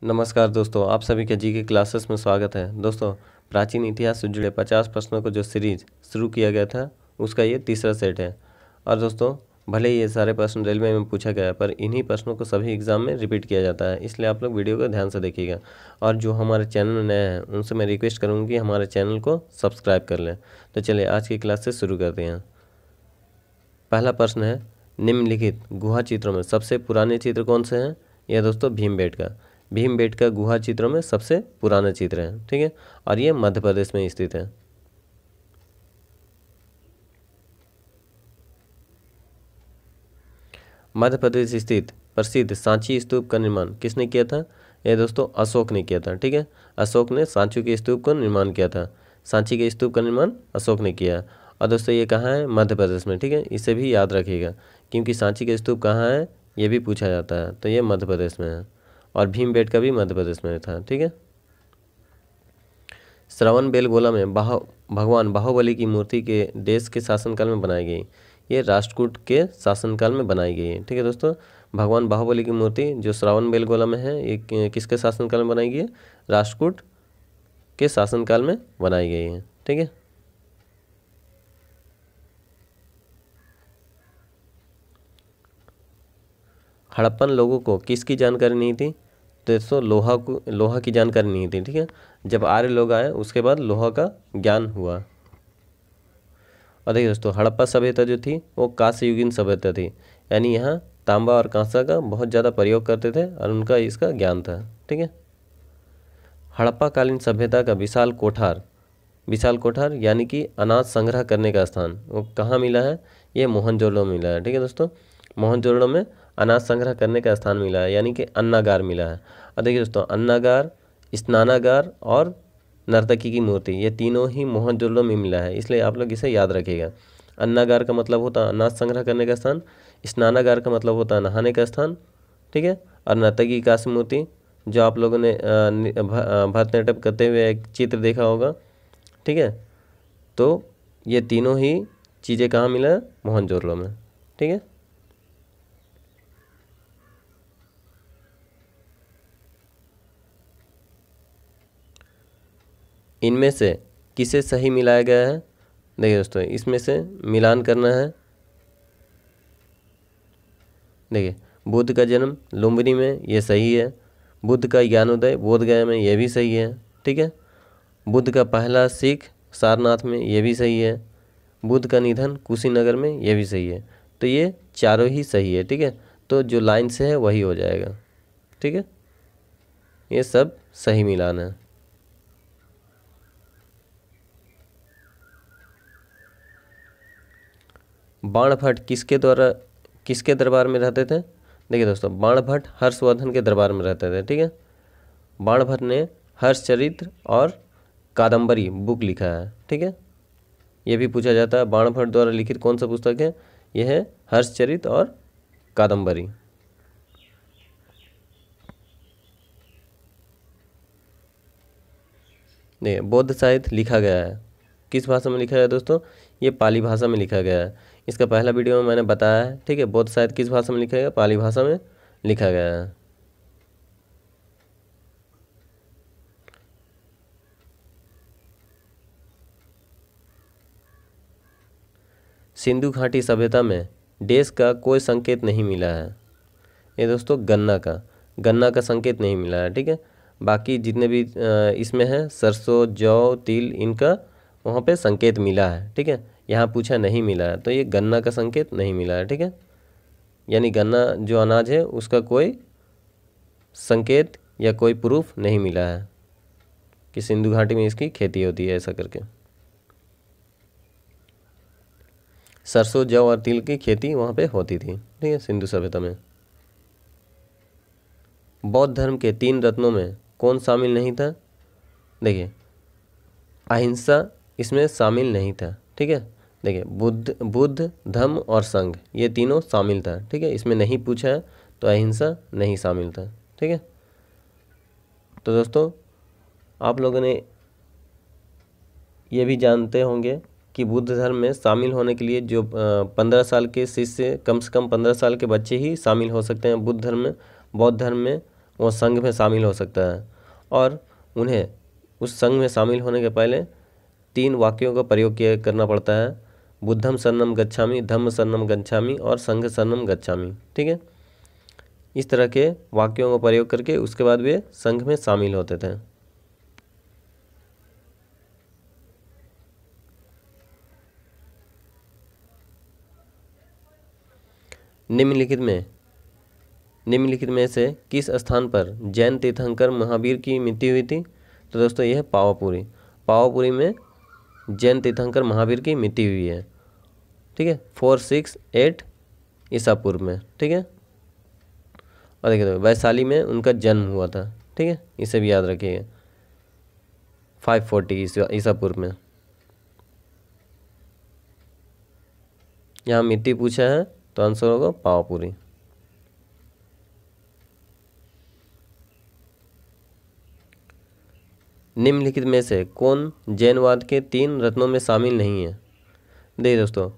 नमस्कार दोस्तों, आप सभी के जी के क्लासेस में स्वागत है। दोस्तों, प्राचीन इतिहास से जुड़े 50 प्रश्नों को जो सीरीज शुरू किया गया था उसका ये तीसरा सेट है। और दोस्तों, भले ही ये सारे प्रश्न रेलवे में पूछा गया है, पर इन्हीं प्रश्नों को सभी एग्जाम में रिपीट किया जाता है, इसलिए आप लोग वीडियो को ध्यान से देखिएगा। और जो हमारे चैनल में नए हैं उनसे मैं रिक्वेस्ट करूँगी कि हमारे चैनल को सब्सक्राइब कर लें। तो चलिए आज की क्लास से शुरू करते हैं। पहला प्रश्न है, निम्नलिखित गुहा चित्रों में सबसे पुराने चित्र कौन से हैं? यह दोस्तों भीमबेटका गुहा चित्रों में सबसे पुराना चित्र है। ठीक है, और ये मध्य प्रदेश में स्थित है। मध्य प्रदेश स्थित प्रसिद्ध सांची स्तूप का निर्माण किसने किया था? यह दोस्तों अशोक ने किया था। ठीक है, अशोक ने सांची के स्तूप का निर्माण किया था। सांची के स्तूप का निर्माण अशोक ने किया। और दोस्तों ये कहाँ है? मध्य प्रदेश में। ठीक है, इसे भी याद रखिएगा क्योंकि सांची के स्तूप कहाँ है ये भी पूछा जाता है। तो ये मध्य प्रदेश में है और भीमबेटका भी मध्य प्रदेश में था। ठीक है, श्रवण बेलगोला में भगवान बाहुबली की मूर्ति के देश के शासनकाल में बनाई गई। ये राष्ट्रकूट के शासनकाल में बनाई गई है। ठीक है दोस्तों, भगवान बाहुबली की मूर्ति जो श्रवण बेलगोला में है ये किसके शासनकाल में बनाई गई है? राष्ट्रकूट के शासनकाल में बनाई गई है। ठीक है, हड़प्पन लोगों को किसकी जानकारी नहीं थी? तो दोस्तों लोहा की जानकारी नहीं थी। ठीक है, जब आर्य लोग आए उसके बाद लोहा का ज्ञान हुआ। और देखिए दोस्तों, हड़प्पा सभ्यता जो थी वो कांस्ययुगीन सभ्यता थी, यानी यहाँ तांबा और कांसा का बहुत ज़्यादा प्रयोग करते थे और उनका इसका ज्ञान था। ठीक है, हड़प्पा कालीन सभ्यता का विशाल कोठार यानी कि अनाज संग्रह करने का स्थान वो कहाँ मिला है? ये मोहनजोदड़ो में मिला है। ठीक है दोस्तों, मोहनजोदड़ो में अनाज संग्रह करने का स्थान मिला है, यानी कि अन्नागार मिला है। और देखिए दोस्तों, अन्नागार, स्नानागार और नर्तकी की मूर्ति ये तीनों ही मोहनजोदड़ो में मिला है, इसलिए आप लोग इसे याद रखिएगा। अन्नागार का मतलब होता है अनाज संग्रह करने का स्थान, स्नानागार का मतलब होता है नहाने का स्थान। ठीक है, और नर्तकी काशी मूर्ति जो आप लोगों ने भरतनाट्यम करते हुए एक चित्र देखा होगा। ठीक है, तो ये तीनों ही चीज़ें कहाँ मिला है? मोहनजोदड़ो में। ठीक है, इनमें से किसे सही मिलाया गया है? देखिए दोस्तों, इसमें से मिलान करना है। देखिए, बुद्ध का जन्म लुम्बिनी में, ये सही है। बुद्ध का ज्ञानोदय बोधगया में, ये भी सही है। ठीक है, बुद्ध का पहला सिख सारनाथ में, ये भी सही है। बुद्ध का निधन कुशीनगर में, ये भी सही है। तो ये चारों ही सही है। ठीक है, तो जो लाइन से है वही हो जाएगा। ठीक है, ये सब सही मिलान है। बाणभट्ट किसके दरबार में रहते थे? देखिए दोस्तों, बाणभट्ट हर्षवर्धन के दरबार में रहते थे। ठीक है, बाणभट्ट ने हर्षचरित्र और कादम्बरी बुक लिखा है। ठीक है, ये भी पूछा जाता है बाणभट्ट द्वारा लिखित कौन सा पुस्तक है? यह है हर्षचरित्र और कादम्बरी। देखिए, बौद्ध साहित्य लिखा गया है किस भाषा में लिखा गया है दोस्तों? ये पाली भाषा में लिखा गया है। इसका पहला वीडियो में मैंने बताया है। ठीक है, बौद्ध साहित्य किस भाषा में लिखा गया? पाली भाषा में लिखा गया है। सिंधु घाटी सभ्यता में देश का कोई संकेत नहीं मिला है। ये दोस्तों गन्ना का संकेत नहीं मिला है। ठीक है, बाकी जितने भी इसमें है सरसों, जौ, तिल, इनका वहाँ पे संकेत मिला है। ठीक है, यहाँ पूछा नहीं मिला है, तो ये गन्ना का संकेत नहीं मिला है। ठीक है, यानी गन्ना जो अनाज है उसका कोई संकेत या कोई प्रूफ नहीं मिला है कि सिंधु घाटी में इसकी खेती होती है ऐसा करके। सरसों, जौ और तिल की खेती वहाँ पे होती थी। ठीक है, सिंधु सभ्यता में। बौद्ध धर्म के 3 रत्नों में कौन शामिल नहीं था? देखिए, अहिंसा इसमें शामिल नहीं था। ठीक है, देखिए बुद्ध धम्म और संघ ये तीनों शामिल था। ठीक है, इसमें नहीं पूछा है तो अहिंसा नहीं शामिल था। ठीक है, तो दोस्तों आप लोगों ने ये भी जानते होंगे कि बुद्ध धर्म में शामिल होने के लिए जो 15 साल के शिष्य, कम से कम 15 साल के बच्चे ही शामिल हो सकते हैं बुद्ध धर्म में। बौद्ध धर्म में वो संघ में शामिल हो सकता है। और उन्हें उस संघ में शामिल होने के पहले 3 वाक्यों का प्रयोग करना पड़ता है, बुद्धम शरणम गच्छामि, धम्म शरणम गच्छामि और संघ शरणम गच्छामि। ठीक है, इस तरह के वाक्यों का प्रयोग करके उसके बाद वे संघ में शामिल होते थे। निम्नलिखित में से किस स्थान पर जैन तीर्थंकर महावीर की मृत्यु हुई थी? तो दोस्तों यह है पावापुरी। पावापुरी में जैन तीर्थंकर महावीर की मृत्यु हुई है। ठीक है, 468 ईसा पूर्व में। ठीक है, और देखिए वैशाली में उनका जन्म हुआ था। ठीक है, इसे भी याद रखिएगा, 540 ईसा पूर्व में। यहाँ मृत्यु पूछा है तो आंसर होगा पावापुरी। निम्नलिखित में से कौन जैनवाद के 3 रत्नों में शामिल नहीं है? देखिए दोस्तों,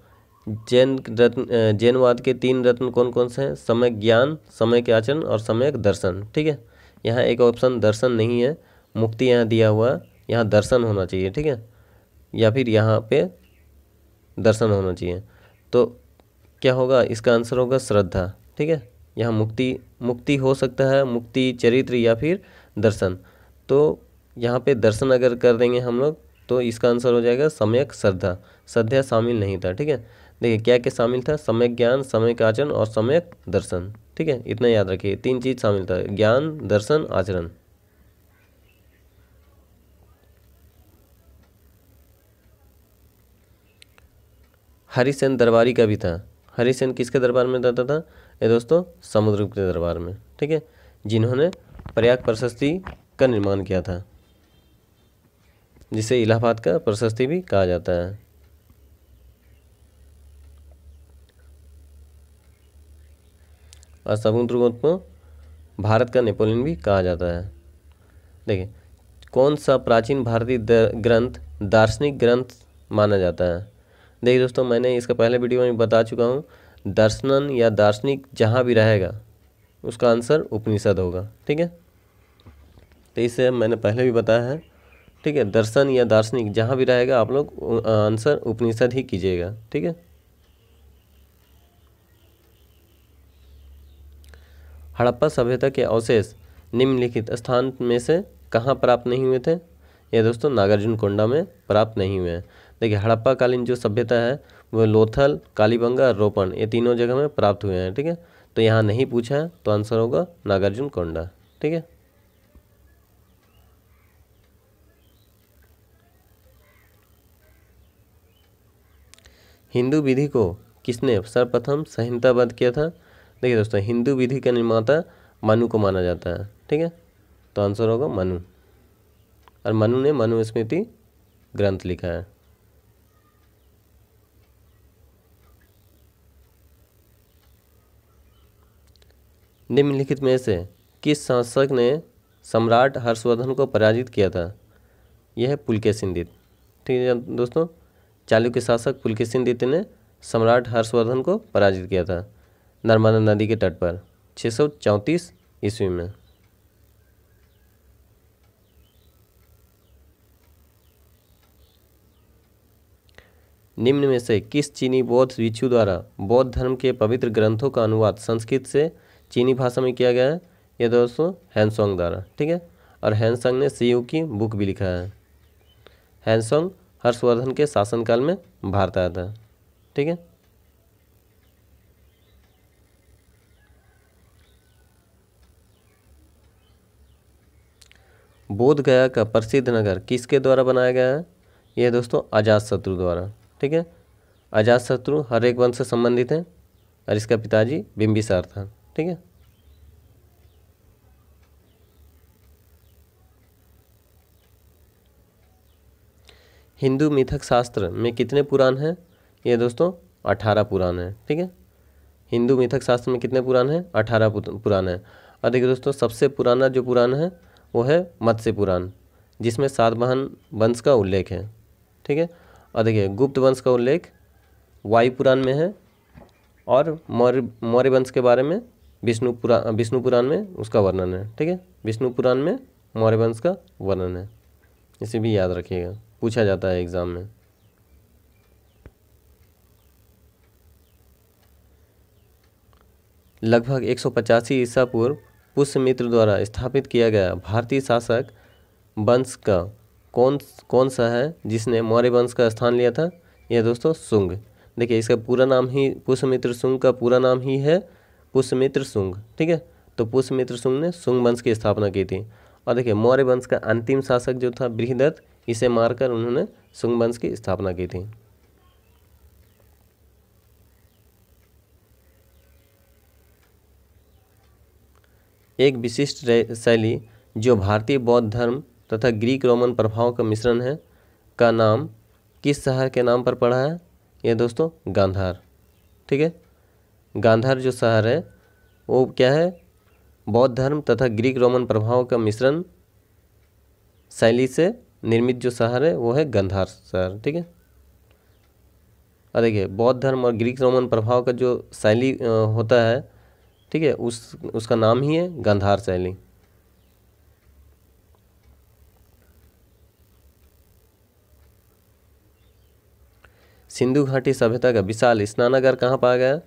जैनवाद के 3 रत्न कौन कौन से हैं? सम्यक ज्ञान, सम्यक आचरण और सम्यक दर्शन। ठीक है, यहाँ एक ऑप्शन दर्शन नहीं है, मुक्ति यहाँ दिया हुआ, यहाँ दर्शन होना चाहिए। ठीक है, या फिर यहाँ पे दर्शन होना चाहिए। तो क्या होगा? इसका आंसर होगा श्रद्धा। ठीक है, यहाँ मुक्ति हो सकता है, मुक्ति, चरित्र या फिर दर्शन। तो यहाँ पे दर्शन अगर कर देंगे हम लोग तो इसका आंसर हो जाएगा सम्यक श्रद्धा। श्रद्धा शामिल नहीं था। ठीक है, देखिए क्या क्या शामिल था? सम्यक ज्ञान, सम्यक आचरण और सम्यक दर्शन। ठीक है, इतना याद रखिए, 3 चीज शामिल था, ज्ञान, दर्शन, आचरण। हरिसेन दरबारी का भी था। हरिसेन किसके दरबार में रहता था? ये दोस्तों समुद्रगुप्त के दरबार में। ठीक है, जिन्होंने प्रयाग प्रशस्ति का निर्माण किया था, जिसे इलाहाबाद का प्रशस्ति भी कहा जाता है। और समुद्रगुप्त को भारत का नेपोलियन भी कहा जाता है। देखिए कौन सा प्राचीन भारतीय ग्रंथ दार्शनिक ग्रंथ माना जाता है? देखिए दोस्तों, मैंने इसका पहले वीडियो में बता चुका हूँ, दर्शन या दार्शनिक जहाँ भी रहेगा उसका आंसर उपनिषद होगा। ठीक है, तो इसे मैंने पहले भी बताया है। ठीक है, दर्शन या दार्शनिक जहाँ भी रहेगा आप लोग आंसर उपनिषद ही कीजिएगा। ठीक है, हड़प्पा सभ्यता के अवशेष निम्नलिखित स्थान में से कहाँ प्राप्त नहीं हुए थे? ये दोस्तों नागार्जुन कोंडा में प्राप्त नहीं हुए हैं। देखिए हड़प्पा कालीन जो सभ्यता है वो लोथल, कालीबंगा, रोपण, ये तीनों जगह में प्राप्त हुए हैं। ठीक है, तो यहाँ नहीं पूछा है तो आंसर होगा नागार्जुन कोंडा। ठीक है, हिंदू विधि को किसने सर्वप्रथम संहिताबद्ध किया था? देखिए दोस्तों, हिंदू विधि का निर्माता मनु को माना जाता है। ठीक है, तो आंसर होगा मनु, और मनु ने मनुस्मृति ग्रंथ लिखा है। निम्नलिखित में से किस शासक ने सम्राट हर्षवर्धन को पराजित किया था? यह है पुलकेशिन। ठीक है दोस्तों, चालुक्य शासक पुलकेशिन ने सम्राट हर्षवर्धन को पराजित किया था नर्मदा नदी के तट पर 634 ईस्वी में। निम्न में से किस चीनी बौद्ध भिक्षु द्वारा बौद्ध धर्म के पवित्र ग्रंथों का अनुवाद संस्कृत से चीनी भाषा में किया गया है? यह दोस्तों हैंसोंग द्वारा। ठीक है, और हैंसोंग ने सीयू की बुक भी लिखा है। हैंसोंग हर्षवर्धन के शासनकाल में भारत आया था। ठीक है, बोध गया का प्रसिद्ध नगर किसके द्वारा बनाया गया है? यह दोस्तों अजातशत्रु द्वारा। ठीक है, अजातशत्रु हर एक वंश से संबंधित है और इसका पिताजी बिंबिसार था। ठीक है, हिंदू मिथक शास्त्र में कितने पुराण हैं? ये दोस्तों 18 पुराण हैं। ठीक है, हिंदू मिथक शास्त्र में कितने पुराण हैं? 18 पुराण हैं। और देखिए दोस्तों, सबसे पुराना जो पुराण है वो है मत्स्य पुराण, जिसमें सातवाहन वंश का उल्लेख है। ठीक है, और देखिए गुप्त वंश का उल्लेख वायु पुराण में है, और मौर्य वंश के बारे में विष्णु पुराण में उसका वर्णन है। ठीक है, विष्णु पुराण में मौर्य वंश का वर्णन है, इसे भी याद रखिएगा, पूछा जाता है एग्जाम में। लगभग 185 ईसा पूर्व पुष्यमित्र द्वारा स्थापित किया गया भारतीय शासक वंश का कौन सा है जिसने मौर्य वंश का स्थान लिया था? यह दोस्तों शुंग। देखिए इसका पूरा नाम ही, पुष्यमित्र शुंग का पूरा नाम ही है पुष्यमित्र शुंग। ठीक है, तो पुष्यमित्र शुंग ने शुंग वंश की स्थापना की थी। और देखिए मौर्य वंश का अंतिम शासक जो था बृहदत्त, इसे मारकर उन्होंने शुंग वंश की स्थापना की थी। एक विशिष्ट शैली जो भारतीय बौद्ध धर्म तथा ग्रीक रोमन प्रभाव का मिश्रण है का नाम किस शहर के नाम पर पड़ा है? ये दोस्तों गांधार। ठीक है, गांधार जो शहर है वो क्या है? बौद्ध धर्म तथा ग्रीक रोमन प्रभाव का मिश्रण शैली से निर्मित जो शहर है वो है गांधार शहर। ठीक है, और देखिए बौद्ध धर्म और ग्रीक रोमन प्रभाव का जो शैली होता है, ठीक है, उसका नाम ही है गांधार शैली। सिंधु घाटी सभ्यता का विशाल स्नानागार कहाँ पाया गया?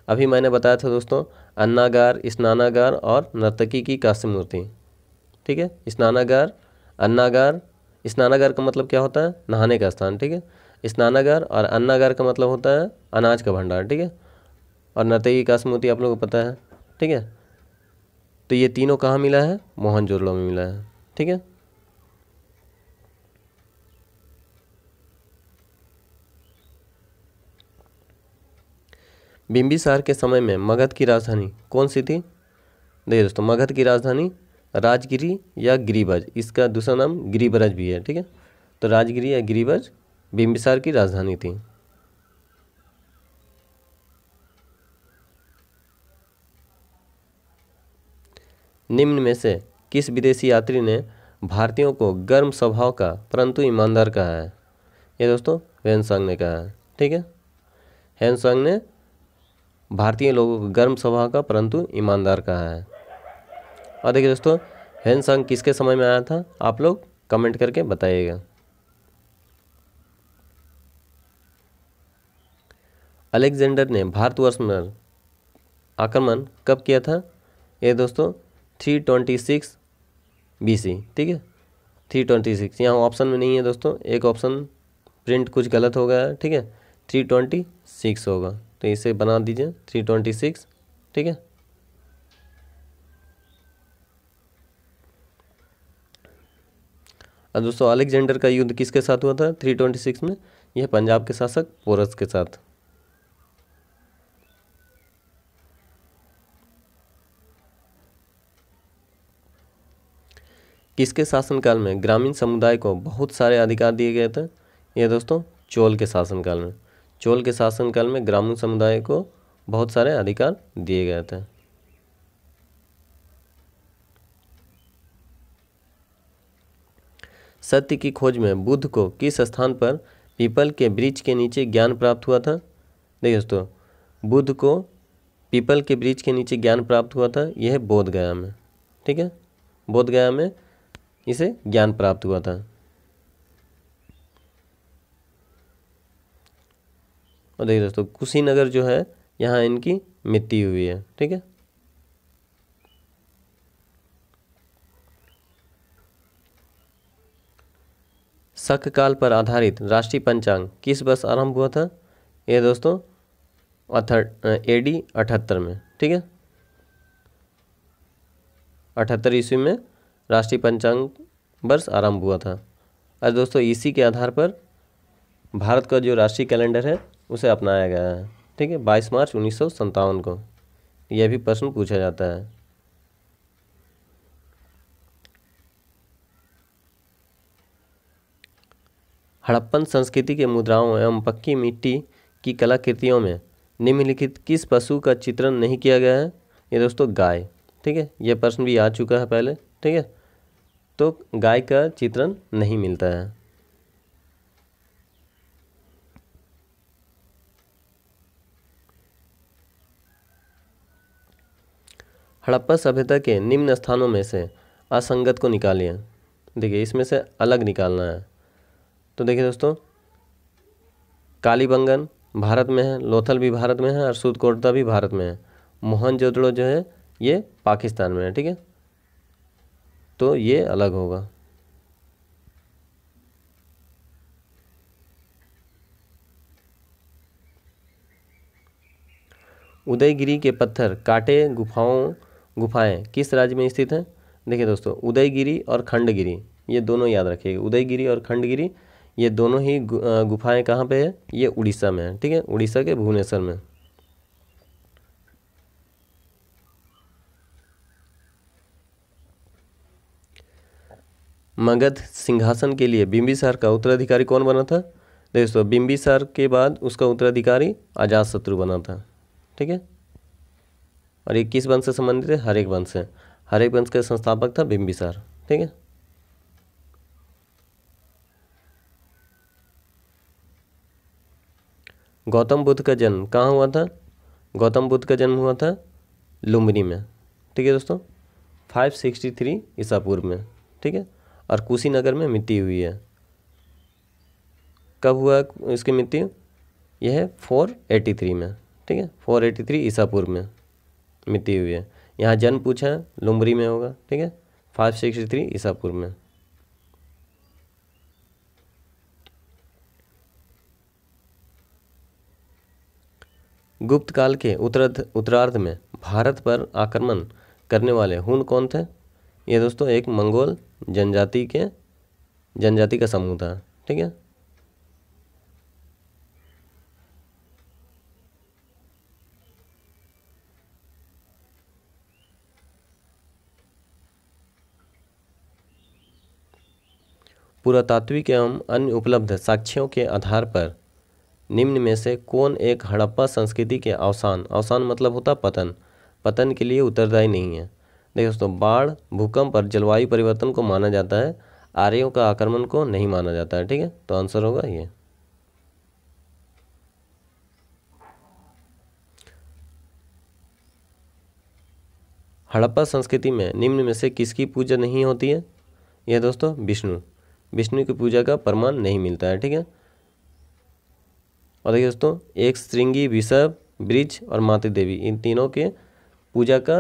अभी मैंने बताया था दोस्तों, अन्नागार, स्नानागार और नर्तकी की कांस्य मूर्ति। ठीक है, स्नानागार, अन्नागार, स्नानागार का मतलब क्या होता है? नहाने का स्थान। ठीक है, स्नानागार और अन्नागार का मतलब होता है अनाज का भंडार। ठीक है, और नर्तकी की कांस्य मूर्ति आप लोगों को पता है। ठीक है, तो ये तीनों कहाँ मिला है? मोहनजोदड़ो में मिला है। ठीक है, बिंबिसार के समय में मगध की राजधानी कौन सी थी? देखिए दोस्तों, मगध की राजधानी राजगिरी या गिरिब्रज, इसका दूसरा नाम गिरिब्रज भी है। ठीक है, तो राजगिरी या गिरिब्रज बिंबिसार की राजधानी थी। निम्न में से किस विदेशी यात्री ने भारतीयों को गर्म स्वभाव का परंतु ईमानदार कहा है? ये दोस्तों ह्वेनसांग ने कहा है। ठीक है, ह्वेनसांग ने भारतीय लोगों को गर्म स्वभाव का परंतु ईमानदार कहा है। और देखिए दोस्तों, ह्वेनसांग किसके समय में आया था? आप लोग कमेंट करके बताइएगा। अलेक्जेंडर ने भारतवर्ष में आक्रमण कब किया था? ये दोस्तों 326 BC। ठीक है, 326 यहाँ ऑप्शन में नहीं है दोस्तों, एक ऑप्शन प्रिंट कुछ गलत हो गया है। ठीक है, 326 होगा, तो इसे बना दीजिए 326। ठीक है, और दोस्तों अलेक्जेंडर का युद्ध किसके साथ हुआ था 326 में? यह पंजाब के शासक पोरस के साथ। किसके शासनकाल में ग्रामीण समुदाय को बहुत सारे अधिकार दिए गए थे? ये दोस्तों चोल के शासनकाल में। चोल के शासनकाल में ग्रामीण समुदाय को बहुत सारे अधिकार दिए गए थे। सत्य की खोज में बुद्ध को किस स्थान पर पीपल के वृक्ष के नीचे ज्ञान प्राप्त हुआ था? देखिए दोस्तों, बुद्ध को पीपल के वृक्ष के नीचे ज्ञान प्राप्त हुआ था, यह है बोध गया में। ठीक है, बोध गया में इसे ज्ञान प्राप्त हुआ था। और देखिए दोस्तों, कुशीनगर जो है यहाँ इनकी मृत्यु हुई है। ठीक है, शक काल पर आधारित राष्ट्रीय पंचांग किस वर्ष आरंभ हुआ था? ये दोस्तों AD 78 में। ठीक है, 78 ईस्वी में राष्ट्रीय पंचांग वर्ष आरंभ हुआ था। और दोस्तों इसी के आधार पर भारत का जो राष्ट्रीय कैलेंडर है उसे अपनाया गया है। ठीक है, 22 मार्च 1957 को यह भी प्रश्न पूछा जाता है। हड़प्पन संस्कृति के मुद्राओं एवं पक्की मिट्टी की कलाकृतियों में निम्नलिखित किस पशु का चित्रण नहीं किया गया है? ये दोस्तों गाय। ठीक है, यह प्रश्न भी आ चुका है पहले। ठीक है, तो गाय का चित्रण नहीं मिलता है। हड़प्पा सभ्यता के निम्न स्थानों में से असंगत को निकालिए। देखिए इसमें से अलग निकालना है। तो देखिए दोस्तों, कालीबंगन भारत में है, लोथल भी भारत में है और सूतकोटा भी भारत में है। मोहनजोदड़ो जो है ये पाकिस्तान में है, ठीक है, तो ये अलग होगा। उदयगिरी के पत्थर काटे गुफाएं किस राज्य में स्थित हैं? देखिए दोस्तों, उदयगिरी और खंडगिरी ये दोनों याद रखिएगा। उदयगिरी और खंडगिरी ये दोनों ही गुफाएं कहाँ पे है? ये उड़ीसा में है, ठीक है, उड़ीसा के भुवनेश्वर में। मगध सिंहासन के लिए बिंबिसार का उत्तराधिकारी कौन बना था? दोस्तों, बिंबिसार के बाद उसका उत्तराधिकारी अजातशत्रु बना था, ठीक है। और ये किस वंश से संबंधित है? हर्यक वंश से। हर्यक वंश का संस्थापक था बिंबिसार, ठीक है। गौतम बुद्ध का जन्म कहाँ हुआ था? गौतम बुद्ध का जन्म हुआ था लुम्बिनी में, ठीक है दोस्तों, 563 ईसा पूर्व में, ठीक है। और कुशीनगर में मृत्यु हुई है। कब हुआ इसकी मृत्यु? यह है 483 में, ठीक है, 483 ईसा पूर्व में मृत्यु हुई है। यहाँ जन्म पूछा है, लुम्बरी में होगा, ठीक है, 563 ईसा पूर्व में। गुप्त काल के उत्तरार्ध में भारत पर आक्रमण करने वाले हुन कौन थे? ये दोस्तों एक मंगोल जनजाति का समूह था, ठीक है। पुरातात्विक एवं अन्य उपलब्ध साक्ष्यों के आधार पर निम्न में से कौन एक हड़प्पा संस्कृति के अवसान मतलब होता पतन के लिए उत्तरदायी नहीं है? देखिए दोस्तों, बाढ़, भूकंप और जलवायु परिवर्तन को माना जाता है, आर्यों का आक्रमण को नहीं माना जाता है, ठीक है, तो आंसर होगा ये। हड़प्पा संस्कृति में निम्न में से किसकी पूजा नहीं होती है? यह दोस्तों विष्णु की पूजा का प्रमाण नहीं मिलता है, ठीक है। और देखिए दोस्तों, एक श्रृंगी, विषभ, ब्रिज और माता देवी, इन तीनों के पूजा का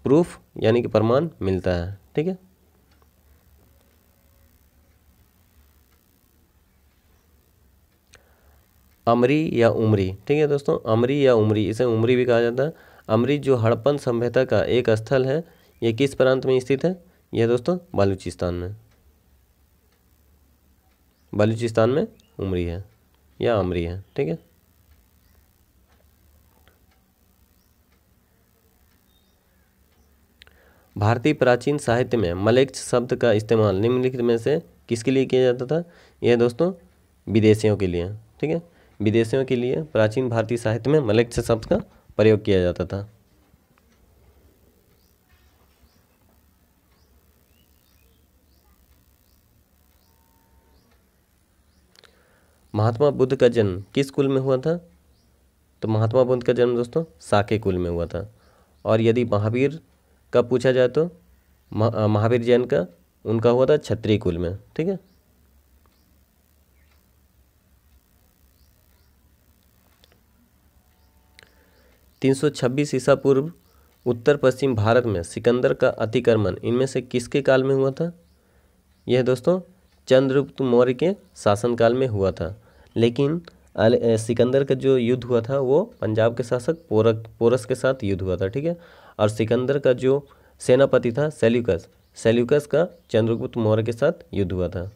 प्रूफ यानी कि प्रमाण मिलता है, ठीक है। अमरी या उमरी, ठीक है दोस्तों, अमरी या उमरी, इसे उमरी भी कहा जाता है। अमरी जो हड़प्पन सभ्यता का एक स्थल है, ये किस प्रांत में स्थित है? यह दोस्तों बलूचिस्तान में, बलूचिस्तान में उमरी है या अमरी है, ठीक है। भारतीय प्राचीन साहित्य में मलेच्छ शब्द का इस्तेमाल निम्नलिखित में से किसके लिए किया जाता था? यह दोस्तों विदेशियों के लिए, ठीक है, विदेशियों के लिए प्राचीन भारतीय साहित्य में मलेच्छ शब्द का प्रयोग किया जाता था। महात्मा बुद्ध का जन्म किस कुल में हुआ था? तो महात्मा बुद्ध का जन्म दोस्तों साके कुल में हुआ था। और यदि महावीर का पूछा जाए तो महावीर जैन का उनका हुआ था क्षत्रिय कुल में, ठीक है। तीन 326 ईसा पूर्व उत्तर पश्चिम भारत में सिकंदर का अतिक्रमण इनमें से किसके काल में हुआ था? यह दोस्तों चंद्रगुप्त मौर्य के शासनकाल में हुआ था। लेकिन सिकंदर का जो युद्ध हुआ था वो पंजाब के शासक पोरस के साथ युद्ध हुआ था, ठीक है। और सिकंदर का जो सेनापति था सेल्यूकस का चंद्रगुप्त मौर्य के साथ युद्ध हुआ था।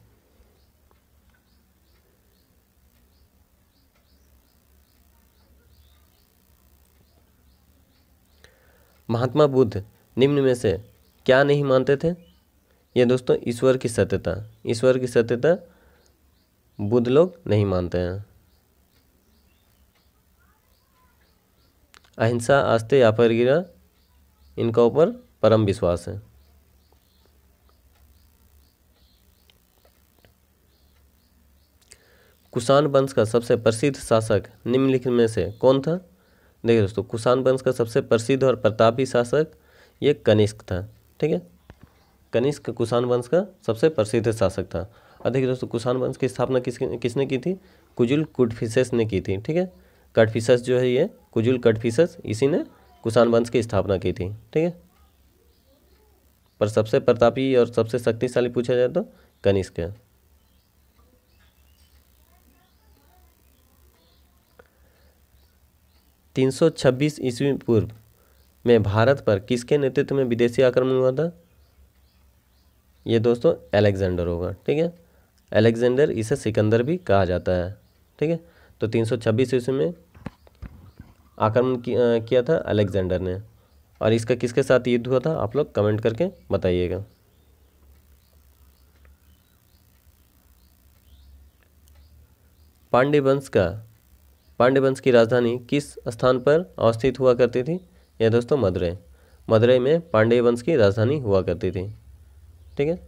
महात्मा बुद्ध निम्न में से क्या नहीं मानते थे? ये दोस्तों ईश्वर की सत्यता बुद्ध लोग नहीं मानते हैं। अहिंसा, आस्ते, अपरिग्रह, इनका ऊपर परम विश्वास है। कुषाण वंश का सबसे प्रसिद्ध शासक निम्नलिखित में से कौन था? देखिए दोस्तों, कुषाण वंश का सबसे प्रसिद्ध और प्रतापी शासक ये कनिष्क था। ठीक है, कनिष्क कुषाण वंश का सबसे प्रसिद्ध शासक था। और देखिए दोस्तों, कुषाण वंश की स्थापना किसने की थी? कुजुल कड़फिसेस ने की थी। ठीक है, कड़फिसेस जो है ये कुजुल कड़फिसेस, इसी ने कुषाण वंश की स्थापना की थी। ठीक है, पर सबसे प्रतापी और सबसे शक्तिशाली पूछा जाए तो कनिष्क है। 326 ईस्वी पूर्व में भारत पर किसके नेतृत्व में विदेशी आक्रमण हुआ था? ये दोस्तों अलेक्जेंडर होगा। ठीक है, अलेक्जेंडर, इसे सिकंदर भी कहा जाता है। ठीक है, तो 326 ईस्वी में आक्रमण किया था अलेक्जेंडर ने। और इसका किसके साथ युद्ध हुआ था? आप लोग कमेंट करके बताइएगा। पांड्य वंश की राजधानी किस स्थान पर अवस्थित हुआ करती थी? यह दोस्तों मदुरै। मदुरै में पांड्य वंश की राजधानी हुआ करती थी। ठीक है,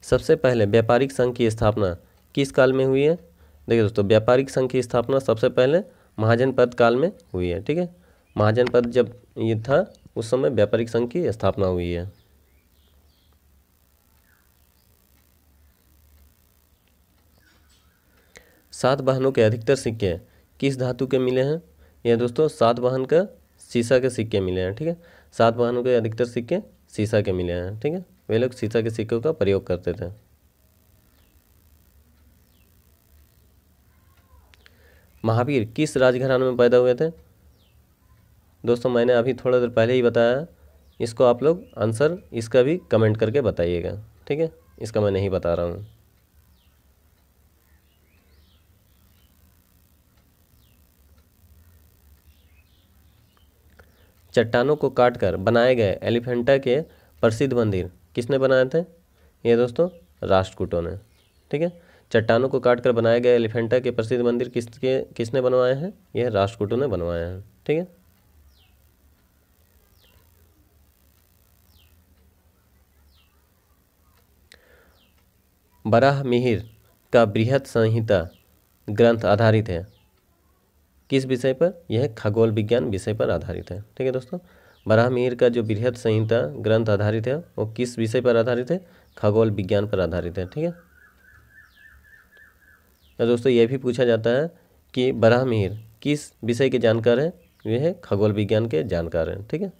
सबसे पहले व्यापारिक संघ की स्थापना किस काल में हुई है? देखिए दोस्तों, व्यापारिक संघ की स्थापना सबसे पहले महाजनपद काल में हुई है। ठीक है, महाजनपद जब ये था उस समय व्यापारिक संघ की स्थापना हुई है। सातवाहनों के अधिकतर सिक्के किस धातु के मिले हैं? यह दोस्तों सातवाहन का शीशा के सिक्के मिले हैं। ठीक है, सातवाहनों के अधिकतर सिक्के शीशा के मिले हैं। ठीक है, वे लोग शीशा के सिक्कों का प्रयोग करते थे। महावीर किस राजघराने में पैदा हुए थे? दोस्तों मैंने अभी थोड़ा देर पहले ही बताया, इसको आप लोग आंसर इसका भी कमेंट करके बताइएगा। ठीक है, इसका मैं नहीं बता रहा हूँ। चट्टानों को काटकर बनाए गए एलिफेंटा के प्रसिद्ध मंदिर किसने बनाए थे? ये दोस्तों राष्ट्रकूटों ने। ठीक है, चट्टानों को काटकर बनाए गए एलिफेंटा के प्रसिद्ध मंदिर किसने बनवाए हैं? यह राष्ट्रकूटों ने बनवाए हैं। ठीक है, बराह मिहिर का बृहत संहिता ग्रंथ आधारित है किस विषय पर? यह खगोल विज्ञान विषय पर आधारित है। ठीक है दोस्तों, बराह मिहिर का जो बृहत संहिता ग्रंथ आधारित है वो किस विषय पर आधारित है? खगोल विज्ञान पर आधारित है। ठीक है, तो दोस्तों ये भी पूछा जाता है कि बराह मिहिर किस विषय के जानकार हैं? वे है खगोल विज्ञान के जानकार हैं। ठीक है।